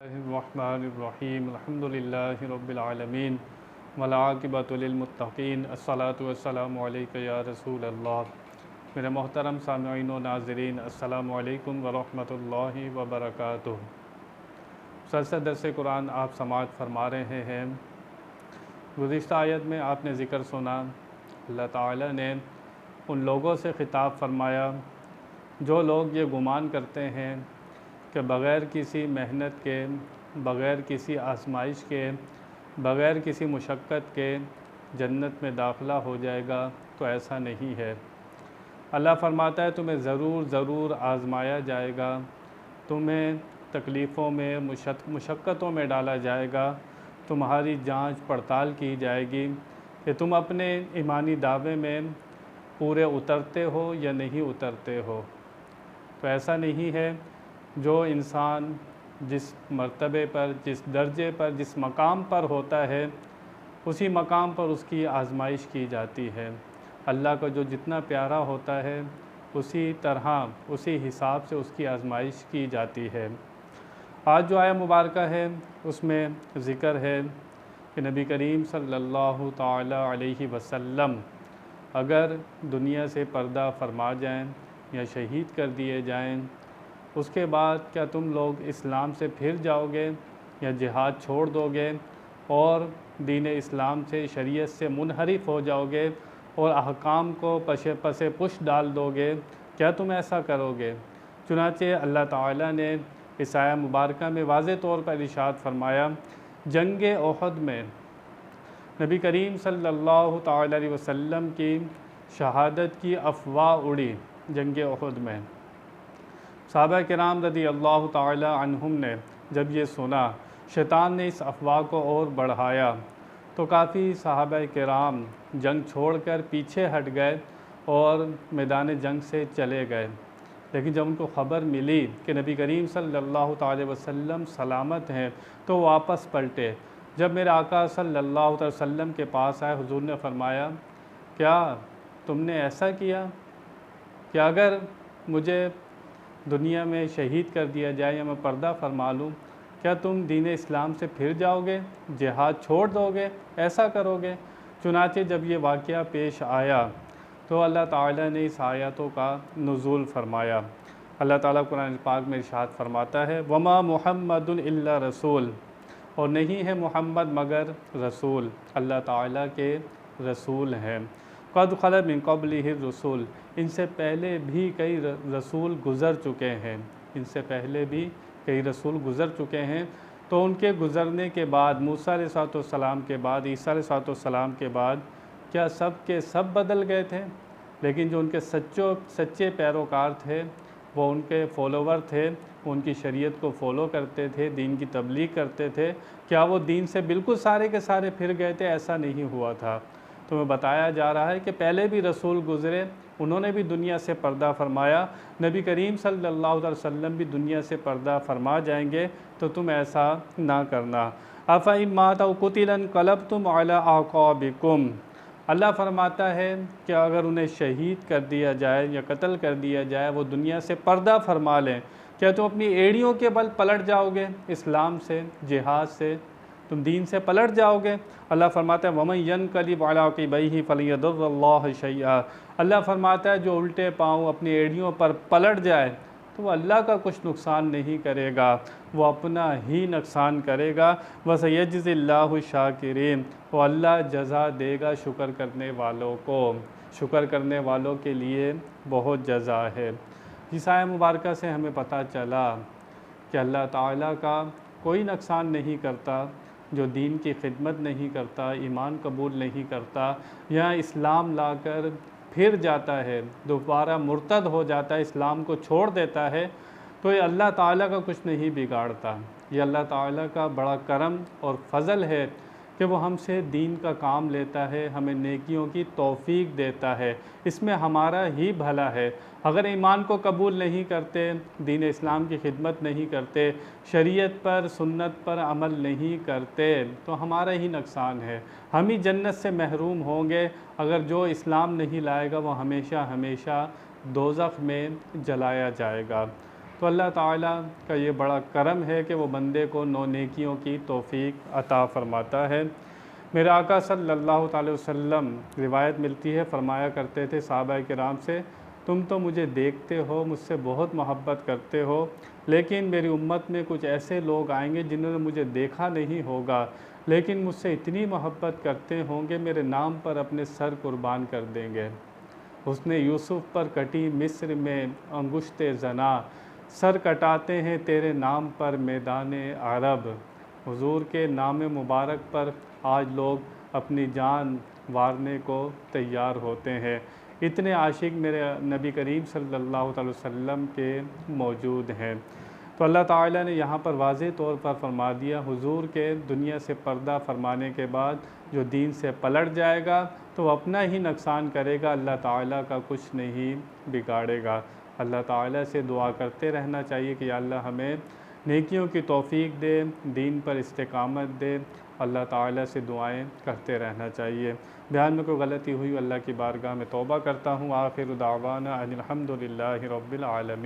रहमानिर्रहीम अल्हम्दुलिल्लाहि रब्बिल आलमीन वल्आक़िबतु लिल्मुत्तक़ीन अस्सलातु वस्सलामु अलैका या रसूल अल्लाह। मेरे मोहतरम सामईन व नाज़रीन अस्सलामु अलैकुम व रहमतुल्लाहि व बरकातुहू। मुसलसल दर्स कुरान आप समाअत फरमा रहे हैं। गुज़िश्ता आयत में आपने ज़िक्र सुना, अल्लाह ताला ने उन लोगों से ख़िताब फरमाया जो लोग ये गुमान करते हैं कि बग़ैर किसी मेहनत के, बग़ैर किसी आजमाइश के, बग़ैर किसी मुशक्क़त के जन्नत में दाखिला हो जाएगा, तो ऐसा नहीं है। अल्लाह फरमाता है तुम्हें ज़रूर आज़माया जाएगा, तुम्हें तकलीफ़ों में, मुशक्क़तों में डाला जाएगा, तुम्हारी जांच पड़ताल की जाएगी कि तुम अपने ईमानी दावे में पूरे उतरते हो या नहीं उतरते हो। तो ऐसा नहीं है, जो इंसान जिस मर्तबे पर, जिस दर्जे पर, जिस मकाम पर होता है, उसी मकाम पर उसकी आजमाइश की जाती है। अल्लाह को जो जितना प्यारा होता है, उसी तरह, उसी हिसाब से उसकी आजमाइश की जाती है। आज जो आया मुबारक है, उसमें ज़िक्र है कि नबी करीम सल्लल्लाहु ताला अलैहि वसल्लम अगर दुनिया से पर्दा फरमा जाएं या शहीद कर दिए जाएं, उसके बाद क्या तुम लोग इस्लाम से फिर जाओगे या जिहाद छोड़ दोगे और दीन इस्लाम से, शरीयत से मुनहरिफ हो जाओगे और अहकाम को पसे पुश डाल दोगे? क्या तुम ऐसा करोगे? चुनाचे अल्लाह ताला ने इस आया मुबारक में वाज़े तौर पर इरशाद फरमाया, जंग ओहद में नबी करीम सल्लल्लाहु ताला अलैहि वसल्लम की शहादत की अफवाह उड़ी। जंग ओहद में सहाबा किराम रज़ी अल्लाह ताला अन्हुम ने जब ये सुना, शैतान ने इस अफवाह को और बढ़ाया, तो काफ़ी सहाबा किराम जंग छोड़कर पीछे हट गए और मैदान जंग से चले गए। लेकिन जब उनको ख़बर मिली कि नबी करीम सल्लल्लाहु अलैहि वसल्लम सलामत हैं, तो वापस पलटे। जब मेरे आका सल्लल्लाहु अलैहि वसल्लम के पास आए, हुजूर ने फरमाया, क्या तुमने ऐसा किया कि अगर मुझे दुनिया में शहीद कर दिया जाए या मैं पर्दा फरमा लूँ, क्या तुम दीन इस्लाम से फिर जाओगे, जिहाद छोड़ दोगे, ऐसा करोगे? चुनाचे जब ये वाक़या पेश आया, तो अल्लाह ताला ने इस आयतों का नुज़ूल फरमाया। अल्लाह ताला कुरान पाक में इरशाद फरमाता है, वमा मुहम्मदुन इल्ला रसूल, और नहीं है मोहम्मद मगर रसूल, अल्लाह ताला के रसूल हैं। क़द ख़लत मिन क़ब्लिहि रसूल, इनसे पहले भी कई रसूल गुज़र चुके हैं, इनसे पहले भी कई रसूल गुज़र चुके हैं। तो उनके गुज़रने के बाद, मूसा अलैहिस्सलाम के बाद, ईसा अलैहिस्सलाम के बाद, क्या सब के सब बदल गए थे? लेकिन जो उनके सच्चे पैरोकार थे, वो उनके फॉलोवर थे, वो उनकी शरीयत को फॉलो करते थे, दीन की तबलीग करते थे। क्या वो दीन से बिल्कुल सारे के सारे फिर गए थे? ऐसा नहीं हुआ था। तो मैं बताया जा रहा है कि पहले भी रसूल गुज़रे, उन्होंने भी दुनिया से पर्दा फरमाया। नबी करीम सल्लल्लाहु अलैहि वसल्लम भी दुनिया से पर्दा फरमा जाएंगे, तो तुम ऐसा ना करना। अफ़इन मात औ कुतिलन क़लबतुम अला आक़ाबिकुम, अल्लाह फरमाता है कि अगर उन्हें शहीद कर दिया जाए या कत्ल कर दिया जाए, वो दुनिया से पर्दा फरमा लें, क्या तुम अपनी एड़ियों के बल पलट जाओगे? इस्लाम से, जिहाद से, तुम दीन से पलट जाओगे? अल्लाह फरमाता है, वमन यनक़लिब अला अक़बैहि फ़लन यदुर्रल्लाह शैआ, अल्लाह फरमाता है जो उल्टे पाँव अपनी एड़ियों पर पलट जाए, तो वह अल्लाह का कुछ नुकसान नहीं करेगा, वो अपना ही नुकसान करेगा। वसयजज़िल्लाहु शाकिरीन, वो अल्लाह जज़ा देगा शुक्र करने वालों को, शुक्र करने वालों के लिए बहुत जज़ा है। इस आयत मुबारक से हमें पता चला कि अल्लाह ताला का कोई नुकसान नहीं करता जो दीन की खिदमत नहीं करता, ईमान कबूल नहीं करता, या इस्लाम लाकर फिर जाता है, दोबारा मुर्तद हो जाता है, इस्लाम को छोड़ देता है, तो ये अल्लाह ताला का कुछ नहीं बिगाड़ता। ये अल्लाह ताला का बड़ा करम और फ़ज़ल है कि वो हमसे दीन का काम लेता है, हमें नेकियों की तौफ़ीक देता है, इसमें हमारा ही भला है। अगर ईमान को कबूल नहीं करते, दीन इस्लाम की खिदमत नहीं करते, शरीयत पर, सुन्नत पर अमल नहीं करते, तो हमारा ही नुकसान है, हम ही जन्नत से महरूम होंगे। अगर जो इस्लाम नहीं लाएगा, वो हमेशा हमेशा दोज़ख में जलाया जाएगा। तो अल्लाह ताला का ये बड़ा करम है कि वो बंदे को नौ नेकियों की तौफ़ीक अता फ़रमाता है। मेरे आका सल्लल्लाहु अलैहि वसल्लम रिवायत मिलती है, फ़रमाया करते थे सहाबा किराम से, तुम तो मुझे देखते हो, मुझसे बहुत मोहब्बत करते हो, लेकिन मेरी उम्मत में कुछ ऐसे लोग आएंगे जिन्होंने मुझे देखा नहीं होगा, लेकिन मुझसे इतनी मोहब्बत करते होंगे मेरे नाम पर अपने सर कुर्बान कर देंगे। उसने यूसुफ़ पर कटी मिस्र में अंगुश्ते जना, सर कटाते हैं तेरे नाम पर मैदान अरब। हुजूर के नाम मुबारक पर आज लोग अपनी जान वारने को तैयार होते हैं। इतने आशिक मेरे नबी करीम सल्लल्लाहु अलैहि वसल्लम के मौजूद हैं। तो अल्लाह ताला ने यहाँ पर वाज़ेह तौर पर फरमा दिया, हुजूर के दुनिया से पर्दा फरमाने के बाद जो दीन से पलट जाएगा तो वो अपना ही नुकसान करेगा, अल्लाह ताला का कुछ नहीं बिगाड़ेगा। अल्लाह ताला से दुआ करते रहना चाहिए कि या अल्लाह हमें नेकियों की तौफ़ीक दे, दीन पर इस्तिकामत दे। अल्लाह ताला से दुआएं करते रहना चाहिए। बयान में कोई गलती हुई अल्लाह की बारगाह में तौबा करता हूँ। आखिर दावाना अनिल हम्दुलिल्लाहि रब्बिल आलमीन।